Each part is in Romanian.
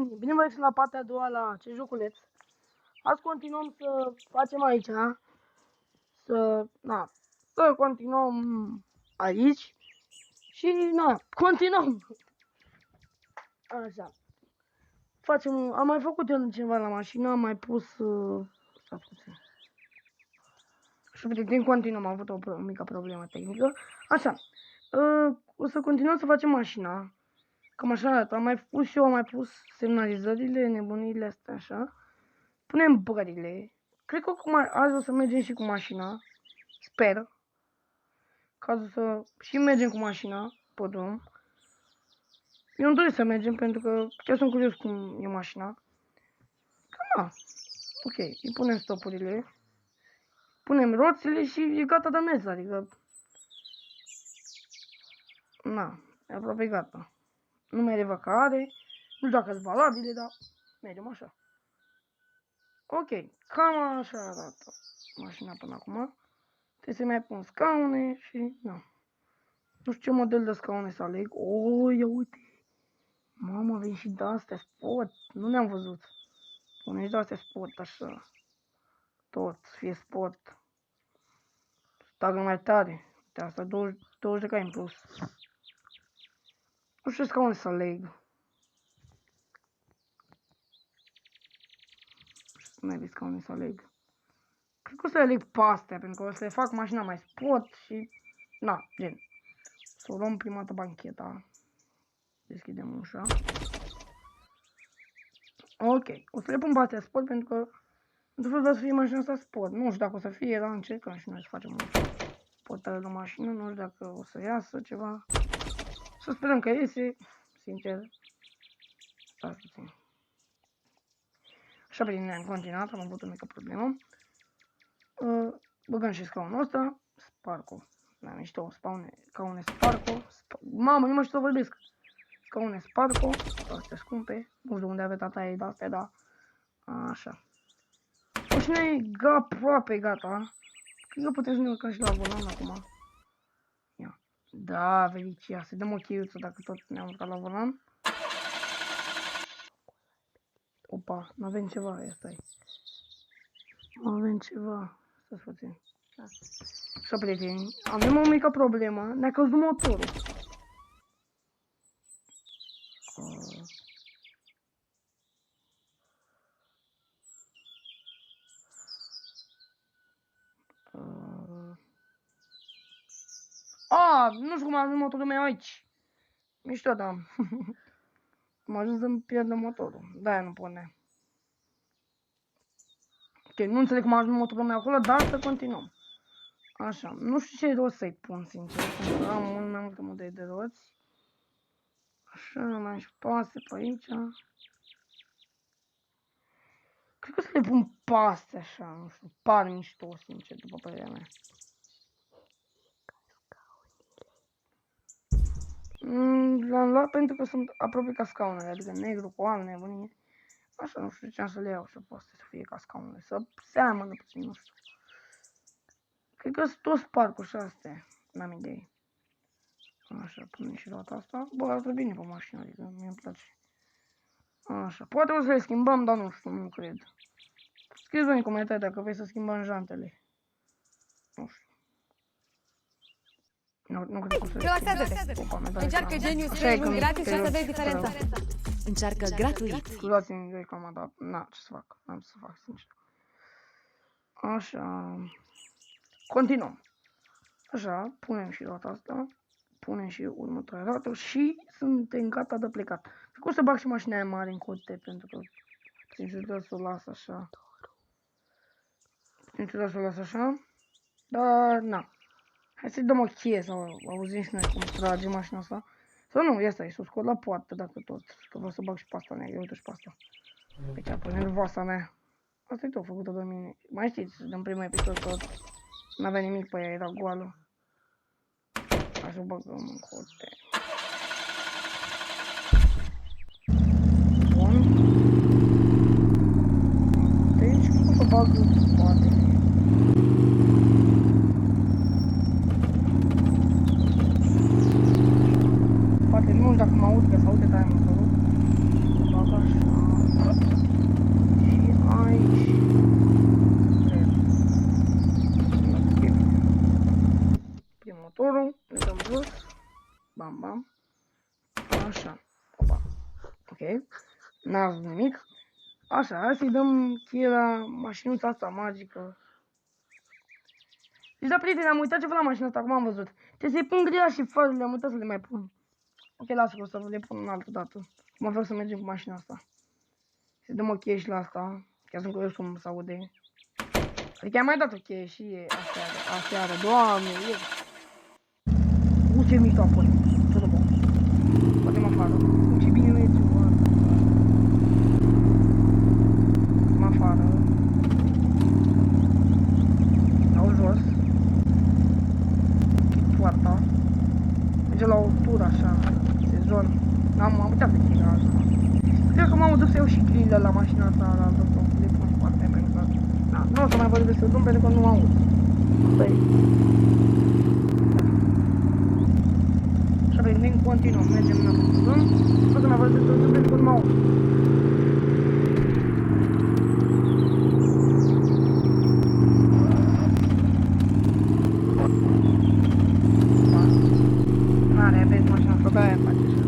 oameni, bine vă la partea a doua la acest joculeț. Azi continuăm să facem aici, să continuăm aici și continuăm. Așa. Am mai făcut eu ceva la mașină, am mai pus, stați puțin. Și din continuăm, am avut o mică problemă tehnică. Așa. O să continuăm să facem mașina. Cam așa arată. Am mai pus semnalizările, nebunile astea, așa. Punem bările. Cred că azi o să mergem și cu mașina. Sper. Ca să și mergem cu mașina pe drum. Eu îmi doresc să mergem pentru că chiar sunt curios cum e mașina. Cam ok. Îi punem stopurile. Punem roțile și e gata de mers, adică... E aproape gata. Nu mai revăcare. Nu știu dacă sunt valabile, dar mergem așa. Ok, cam așa arată mașina până acum. Trebuie să mai pun scaune și nu știu ce model de scaune să aleg. Ia uite. Mamă, avem și de astea sport. Nu le-am văzut. Pune și de astea sport așa. Tot, să fie sport. Stagă mai tare. De asta 20 de cai în plus. Nu știu ce scaune să aleg. Mai vezi scaune să aleg. Cred că o să le aleg pe astea, pentru că o să le fac mașina mai sport și... gen. Să o luăm prima dată bancheta. Deschidem ușa. Ok. O să le pun pe astea sport pentru că... într-un fel să fie mașina asta sport. Nu știu dacă o să fie, dar încercăm și noi să facem un portare de mașină. Nu știu dacă o să iasă ceva. Să sperăm că iese. Sincer. Stați puțin. Așa, bine, am continuat, am avut o mică problemă. Băgăm și scaunul ăsta. Sparco. Da, mișto, scaune Sparco. Mamă, nu mai știu să vorbesc. Scaune Sparco. Astea scumpe. Nu știu unde avea tata ei de-astea, da. Așa. Mașina e aproape gata. Cred că putem să ne urcăm și la volan acum. Ia. Da, Felicia, să dăm o cheiuță dacă tot ne-am urcat la volan. Opa, n-avem ceva, ia stai. Nu avem ceva. Stați puțin. Așa, prieteni, avem o mică problemă. Ne-a căzut motorul. Nu știu cum a ajuns motorul meu aici. Mișto, da. Am ajuns să-mi pierdă motorul. De-aia nu pune. Ok, nu înțeleg cum a ajuns motorul meu acolo, dar să continuăm. Așa, nu știu ce roți să-i pun, sincer. Pentru că am mult mai multe modele de roți. Așa, mai am și pase pe aici. Cred că să le pun paste așa, nu știu, par mișto, sincer, după părerea mea. Le-am luat pentru că sunt aproape ca scaunele, adică negru cu alb, nebunie. Așa, nu știu ce am să le iau și poate să fie ca scaunele, să seamănă puțin, nu știu. Cred că sunt toți parcuri și astea, n-am idee. Așa, punem și roata asta. Bă, arată bine pe mașină, adică mie-mi place. Așa, poate o să le schimbăm, dar nu știu, nu cred. Scrieți-vă în comentarii dacă vrei să schimbăm jantele. Nu știu. Nu cred că o să le schimbăm. Încearcă Genius Training gratis și o să vezi diferența. Încearcă gratuit. Scuzați-mi reclama, dar ce să fac, n-am să fac, sincer. Așa. Continuăm. Așa, punem și roata asta. Punem și următoarea roată și suntem gata de plecat. Cred că o să bag și mașina aia mare în cote, pentru că sincer să o las așa. Sincer să o las așa. Dar, hai să-i dăm o cheie să auzim și noi cum trage mașina asta. Sau nu, ia stai, să o scot la poartă dacă tot. Că vreau să bag și pasta neagră, uite și pasta. Aici, pe nervoasa mea. Asta e tot făcută de mine. Mai știți, din primul episod că n-avea nimic pe ea, era goală. Hai să o băgăm în cote. Bun. Deci, cum să bag în spate? Poate nu știu dacă mă aud, că s-aude tare motorul. Bag așa. N-a zis nimic. Așa, hai să-i dăm cheie la mașinuța asta magică. Deci, da, prieteni, am uitat ceva la mașina asta, acum am văzut. Trebuie să-i pun grila și farele, am uitat să le mai pun. Ok, lasă că o să le pun în altă dată. Mă vreau să mergem cu mașina asta. Să dăm o cheie și la asta. Chiar sunt curios cum se aude. Adică am mai dat o cheie și aseară. Doamne, ce mișto a fost. Tot bun. Poate mă afară. Ce bine merge, oare. Mă afară. Dau jos. Închid poarta. Merge la o tură așa. Sezon. Am uitat pe tine asta. Cred că m-am dus să iau și grille la mașina asta, la altă stop. Le pun foarte pentru că... Da, nu o să mai vorbesc despre drum pentru că nu am aud. Păi... Așa, venim, continuăm, mergem în drum. Nu o să mai vorbesc despre drum pentru că nu am aud. N-are, vezi mașina asta, de-aia face așa.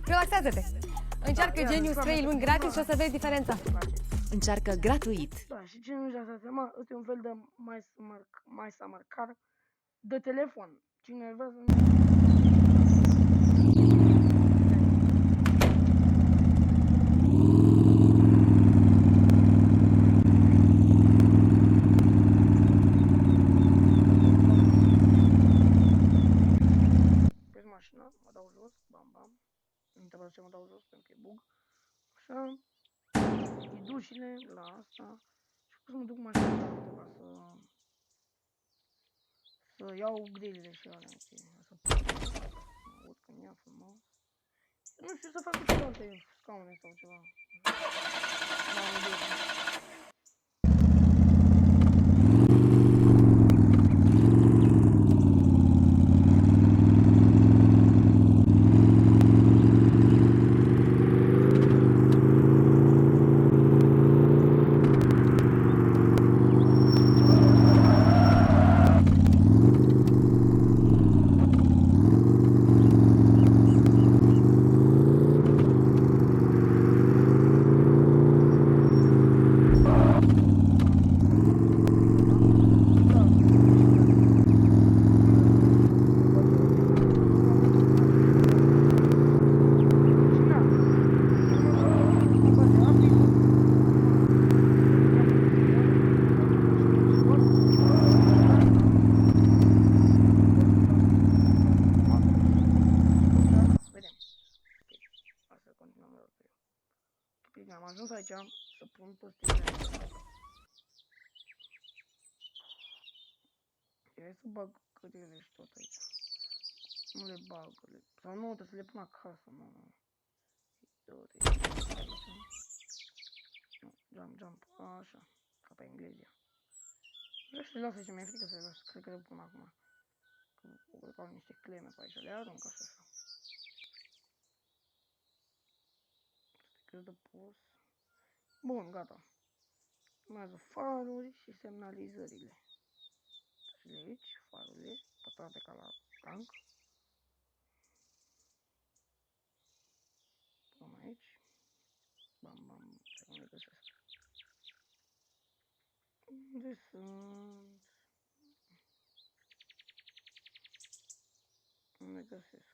Relaxează-te! Încearcă Genius 3 luni gratis și o să vezi diferența. Încearcă gratuit. Da, și ce nu-și da seama, ăsta e un fel de My Summer Car de telefon. Cine vrea să... Vezi mașina, mă dau jos, bam, bam. Nu trebuie să mă dau jos pentru că e bug. Așa. Îi dușile la asta. Și pot să mă duc mașina asta să iau grilele și alea. Să mă aud că mi-a frumos. Nu știu să fac cu celelalte scaune sau ceva. N-am idee. sunt toți tinerii. Hai să bag cătile și tot aici. Nu le bag, sau nu, trebuie să le pun acasă, nu. Jump, așa, ca pe englezia. Vreau să le las aici, mi-e frică să le las, cred că le pun acum. Că au niște cleme pe aici, le arunc așa. Cred de pus. Bun, gata. Urmează faruri și semnalizările. Și de aici, farurile, pătrate ca la tank. Pun aici. Bam, bam, nu le găsesc. Unde sunt? Nu le găsesc.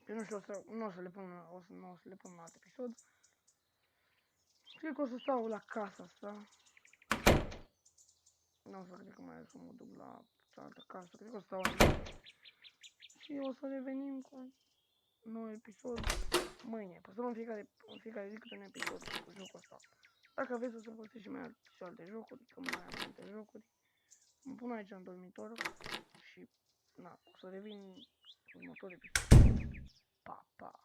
Eu nu știu, nu o să le pun, nu o să le pun în alt episod. Cred că o să stau la casa asta. Nu o să cred că mai să mă duc la cealaltă casă. Cred că o să stau aici. Și o să revenim cu un nou episod mâine. Postăm în fiecare zi câte un episod cu jocul ăsta. Dacă vreți o să folosesc și alte jocuri, că mai am multe jocuri. Mă pun aici în dormitor și na, o să revin cu următorul episod. Pa, pa!